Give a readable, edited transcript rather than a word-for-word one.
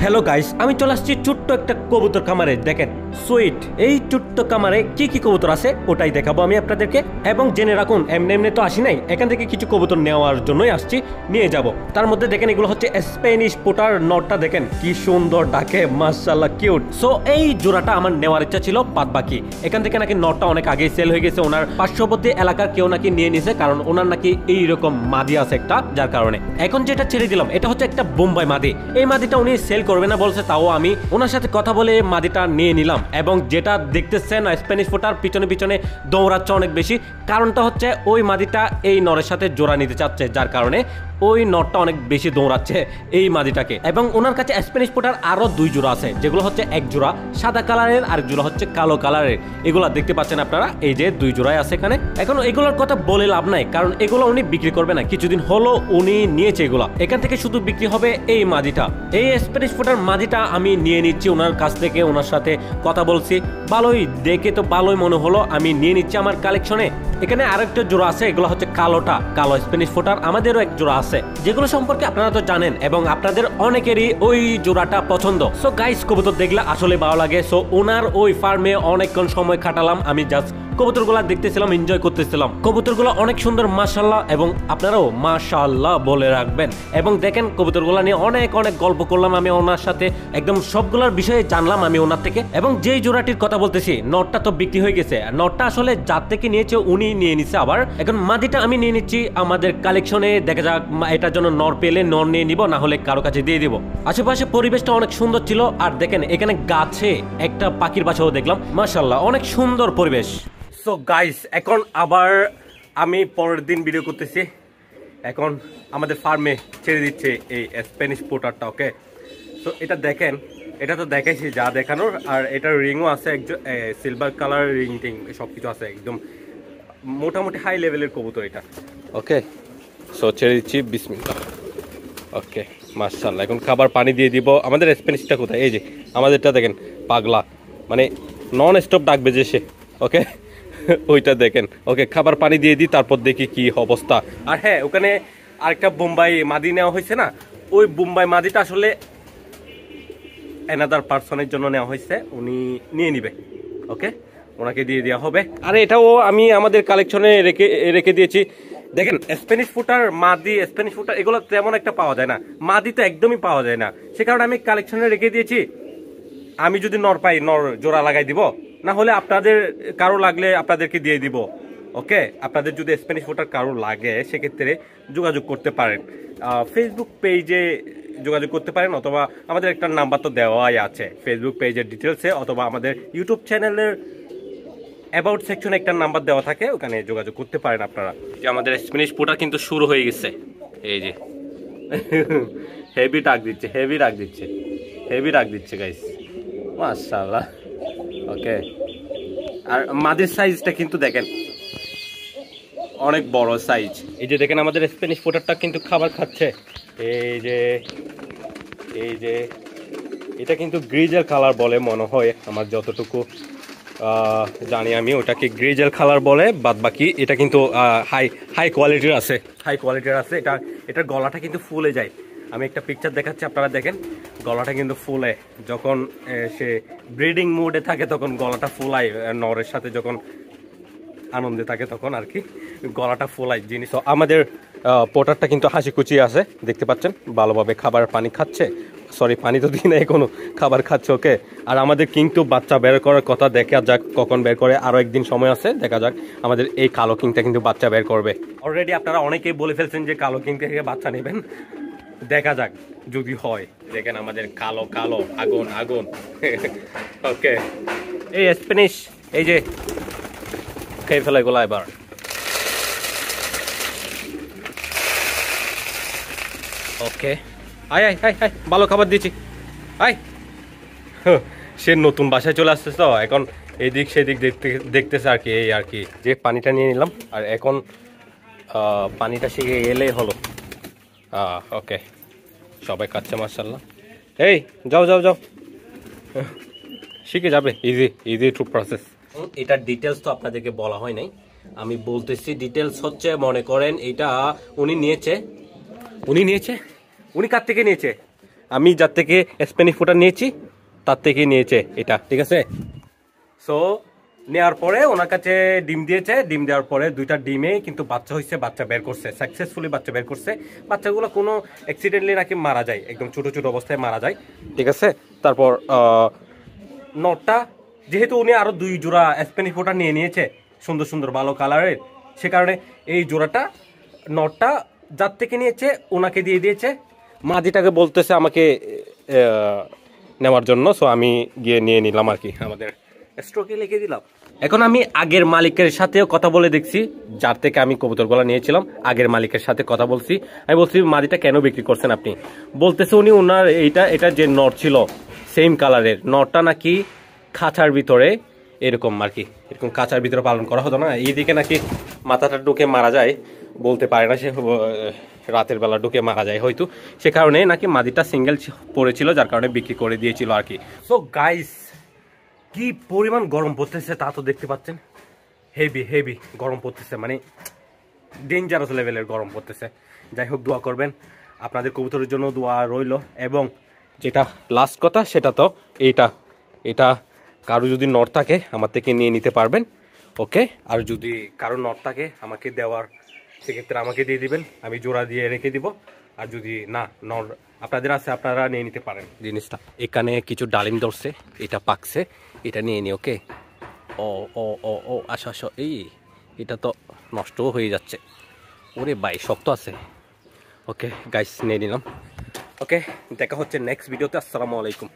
Hello guys, আমি চলে আসছি ছোট্ট একটা কবুতর খামারে। দেখেন সুইট, এই ছোট্ট খামারে কি কি কবুতর আছে ওটাই দেখাবো আমি আপনাদেরকে। এবং জেনে রাখুন, এমনি এমনি তো আসি নাই, এখান থেকে কিছু কবুতর নেওয়ার জন্যই আসছি, নিয়ে যাব। তার মধ্যে দেখেন এগুলো হচ্ছে স্প্যানিশ পোটার। নটটা দেখেন কি সুন্দর ডাকে, মাশাআল্লাহ কিউট। সো এই জোড়াটা আমার নেওয়ার ইচ্ছা ছিল, বাদ বাকি এখান থেকে নাকি নটটা অনেক আগেই সেল হয়ে গেছে। ওনার পার্শ্ববর্তী এলাকার কেউ নাকি নিয়ে নিছে, কারণ ওনার নাকি এইরকম মাদি আছে একটা, যার কারণে এখন যেটা ছেড়ে দিলাম এটা হচ্ছে একটা বোম্বাই মাদি। এই মাদিটা উনি সেল করবে না বলছে, তাও আমি ওনার সাথে কথা বলে মাদিটা নিয়ে নিলাম। এবং যেটা দেখতেছেন স্প্যানিশ ফোটার পিছনে পিছনে দৌড়াচ্ছে অনেক বেশি, কারণটা হচ্ছে ওই মাদিটা এই নরের সাথে জোড়া নিতে চাচ্ছে, যার কারণে ওই নটটা অনেক বেশি দৌড়াচ্ছে এই মাদিটাকে। এবং ওনার কাছে স্প্যানিশ ফোটার আরো 2 জোড়া আছে, যেগুলো হচ্ছে এক জোড়া সাদা কালারের আর এক জোড়া হচ্ছে কালো কালারের। এগুলা দেখতে পাচ্ছেন আপনারা, এই যে 2 জোড়াই আছে এখানে। এখন এগুলোর কথা বলে লাভ নাই, কারণ এগুলো উনি বিক্রি করবে না, কিছুদিন হলো উনি নিয়েছে এগুলা। এখান থেকে শুধু বিক্রি হবে এই মাদিটা। এই স্প্যানিশ ফোটার মাদিটা আমি নিয়ে নিচ্ছি ওনার কাছ থেকে। ওনার সাথে কথা বলছি, ভালোই দেখে তো ভালোই মনে হলো, আমি নিয়ে নিচ্ছি আমার কালেকশনে। এখানে আরেকটা জোড়া আছে, এগুলো হচ্ছে কালোটা, কালো স্প্যানিশ ফোটার। আমাদেরও এক জোড়া আছে, যেগুলো সম্পর্কে আপনারা তো জানেন এবং আপনাদের অনেকেরই ওই জোড়াটা পছন্দ। সো গাইস, কবুতর দেখলে আসলে ভালো লাগে। সো ওনার ওই ফার্মে অনেকক্ষণ সময় কাটালাম, আমি জাস্ট কবুতরগুলা দেখতেছিলাম, এনজয় করতেছিলাম। কবুতরগুলো অনেক সুন্দর মাশাআল্লাহ, এবং আপনারাও মাশাআল্লাহ বলে রাখবেন। এবং দেখেন কবুতরগুলা নিয়ে অনেক অনেক গল্প করলাম আমি ওনার সাথে, একদম সবগুলোর বিষয়ে জানলাম আমি ওনার থেকে। এবং যেই জোড়াটির কথা বলতেছি, নটটা তো বিক্রি হয়ে গেছে। নটটা আসলে যার থেকে নিয়েছে উনি নিয়ে নিচ্ছে আবার। এখন মাদিটা আমি নিয়ে নিচ্ছি আমাদের কালেকশনে। দেখা যাক এটার জন্য নর পেলে নর নিয়ে নিব, না হলে কারো কাছে দিয়ে দিব। আশেপাশে পরিবেশটা অনেক সুন্দর ছিল। আর দেখেন এখানে গাছে একটা পাখির বাসাও দেখলাম, মাশাআল্লাহ অনেক সুন্দর পরিবেশ। সো গাইস, এখন আবার আমি পরের দিন ভিডিও করতেছি। এখন আমাদের ফার্মে ছেড়ে দিচ্ছে এই স্প্যানিশ পোটারটা। ওকে, তো এটা দেখেন, এটা তো দেখাইছি যা দেখানোর। আর এটার রিংও আছে, একজন সিলভার কালার রিং টিং সবকিছু আছে, একদম মোটামুটি হাই লেভেলের কবুতর এটা। ওকে, সো ছেড়ে দিচ্ছি, বিসমিল্লাহ। ওকে মাশাআল্লাহ, এখন খাবার পানি দিয়ে দিব। আমাদের স্প্যানিশটা কোথায়? এই যে আমাদেরটা দেখেন, পাগলা মানে নন স্টপ ডাকবে যে সে। ওকে, ওইটা দেখেন। ওকে, খাবার পানি দিয়ে দিই, তারপর দেখি কি অবস্থা। আর হ্যাঁ, ওখানে আরেকটা বোম্বাই মাদি নেওয়া হয়েছে না, ওই বোম্বাই মাদিটা আসলে অ্যানাদার পার্সনের জন্য নেওয়া হয়েছে, উনি নিয়ে নিবে। ওকে, ওনাকে দিয়ে দেওয়া হবে। আর এটাও আমি আমাদের কালেকশনে রেখে দিয়েছি। দেখেন স্প্যানিশ ফুটার মাদি, স্প্যানিশ ফুটার এগুলো তেমন একটা পাওয়া যায় না, মাদি তো একদমই পাওয়া যায় না। সে কারণে আমি কালেকশনে রেখে দিয়েছি। আমি যদি নর পাই, নর জোড়া লাগাই দিব, না হলে আপনাদের কারো লাগলে আপনাদেরকে দিয়ে দিব। ওকে, আপনাদের যদি স্প্যানিশ ফুটার কারো লাগে সেক্ষেত্রে যোগাযোগ করতে পারেন, ফেসবুক পেজে যোগাযোগ করতে পারেন, অথবা আমাদের একটা নাম্বার তো দেওয়াই আছে ফেসবুক পেজের ডিটেলসে, অথবা আমাদের ইউটিউব চ্যানেলের অ্যাবাউট সেকশনে একটা নাম্বার দেওয়া থাকে, ওখানে যোগাযোগ করতে পারেন আপনারা। যে আমাদের স্প্যানিশ ফুটার কিন্তু শুরু হয়ে গেছে, এই যে হেভি ডাক দিচ্ছে, হেভি ডাক দিচ্ছে, হেভি ডাক দিচ্ছে গাইস, মাশাআল্লাহ। ওকে, আর মাদির সাইজটা কিন্তু দেখেন অনেক বড় সাইজ। এই যে দেখেন আমাদের স্প্যানিশ ফুটারটা কিন্তু খাবার খাচ্ছে। এই যে এটা কিন্তু গ্রিজেল কালার বলে মনে হয়, আমার যতটুকু জানি আমি ওটাকে গ্রিজেল কালার বলে। বাদ বাকি এটা কিন্তু হাই কোয়ালিটির আছে, হাই কোয়ালিটির আছে। এটার গলাটা কিন্তু ফুলে যায়। আমি একটা পিকচার দেখাচ্ছি, আপনারা দেখেন গলাটা কিন্তু ফুলে। যখন সে ব্রিডিং মুডে থাকে তখন গলাটা ফুলায়, নরের সাথে যখন আনন্দে থাকে তখন আর কি গলাটা ফুলায় জিনিস। আমাদের পোটারটা কিন্তু হাসি খুশি আছে, দেখতে পাচ্ছেন ভালোভাবে খাবার পানি খাচ্ছে। সরি, পানি তো দিই না এখনো, খাবার খাচ্ছে। ওকে, আর আমাদের কিন্তু বাচ্চা বের করার কথা, দেখা যাক কখন বের করে, আরো একদিন সময় আছে, দেখা যাক। আমাদের এই কালো কিংটা কিন্তু বাচ্চা বের করবে। অলরেডি আপনারা অনেকেই বলে ফেলছেন যে কালো কিং থেকে বাচ্চা নেবেন, দেখা যাক যদি হয়। দেখেন আমাদের কালো কালো আগুন আগুন। ওকে, এই স্প্যানিশ এই যে খেয়ে ফেলে এগুলো এবার। ওকে, আয় আয় আয় আয়, ভালো খাবার দিয়েছি, আয়। সে নতুন বাসায় চলে আসছে তো, এখন এদিক সেদিক দেখতেছে আর কি। এই আর কি, যে পানিটা নিয়ে নিলাম, আর এখন পানিটা শিখে এলেই হলো। ওকে, সবাই খাচ্ছে মাশাআল্লাহ। এই যাও যাও যাও, শিখে যাবে, ইজি টু প্রসেস। এটার ডিটেলস তো আপনাদেরকে বলা হয় নাই, আমি বলতেছি। ডিটেলস হচ্ছে, মনে করেন এটা উনি নিয়েছে, উনি কার থেকে নিয়েছে? আমি যার থেকে স্প্যানিশ ফুটার নিয়েছি তার থেকে নিয়েছে এটা, ঠিক আছে। সো নেওয়ার পরে ওনার কাছে ডিম দিয়েছে, ডিম দেওয়ার পরে 2টা ডিমে কিন্তু বাচ্চা হয়েছে, বাচ্চা বের করছে, সাকসেসফুলি বাচ্চা বের করছে। বাচ্চাগুলো কোনো অ্যাক্সিডেন্টলি নাকি মারা যায়, একদম ছোট ছোট অবস্থায় মারা যায়, ঠিক আছে। তারপর নটটা যেহেতু উনি আরও 2 জোড়া স্প্যানিশ ফুটার নিয়ে নিয়েছে সুন্দর সুন্দর ভালো কালারের, সে কারণে এই জোড়াটা নটটা যার থেকে নিয়েছে ওনাকে দিয়ে দিয়েছে। মাদিটাকে বলতেছে আমাকে নেওয়ার জন্য, সো আমি গিয়ে নিয়ে নিলাম আর কি, আমাদের স্ট্রোকে লিখে দিলাম। এখন আমি আগের মালিকের সাথেও কথা বলে দেখছি, যার থেকে আমি কবুতরগুলো নিয়েছিলাম আগের মালিকের সাথে কথা বলছি। আমি বলছি মাদিটা কেন বিক্রি করছেন আপনি, বলতেছে উনি ওনার এটা যে নট ছিল সেম কালারের নটটা নাকি খাঁচার ভিতরে এরকম আর কি, এরকম খাঁচার ভিতরে পালন করা হতো না, এইদিকে নাকি মাথাটা ঢুকে মারা যায়, বলতে পারে না সে, রাতের বেলা ঢুকে মারা যায় হয়তো, সে কারণে নাকি মাদিটা সিঙ্গেল পড়েছিল, যার কারণে বিক্রি করে দিয়েছিল আর কি। সো গাইস, কি পরিমাণ গরম পড়তেছে তা তো দেখতে পাচ্ছেন, হেভি হেভি গরম পড়তেছে, মানে ডেঞ্জারাস লেভেলের গরম পড়তেছে। যাই হোক দোয়া করবেন, আপনাদের কবুতরের জন্য দোয়া রইল। এবং যেটা লাস্ট কথা সেটা তো এটা কারো যদি নট থাকে আমার থেকে নিয়ে নিতে পারবেন, ওকে। আর যদি কারো নট থাকে আমাকে দেওয়ার, সেক্ষেত্রে আমাকে দিয়ে দিবেন, আমি জোড়া দিয়ে রেখে দিব। আর যদি না নট আপনাদের আছে আপনারা নিয়ে নিতে পারেন জিনিসটা। এখানে কিছু ডালিম ধরছে, এটা পাকছে, এটা নিয়ে নি, ওকে। ও ও ও ও আসো আসো, এই এটা তো নষ্টও হয়ে যাচ্ছে, ওরে ভাই শক্ত আছে। ওকে গাইস, নিয়ে নিলাম, ওকে। দেখা হচ্ছে নেক্সট ভিডিওতে। আসসালামু আলাইকুম।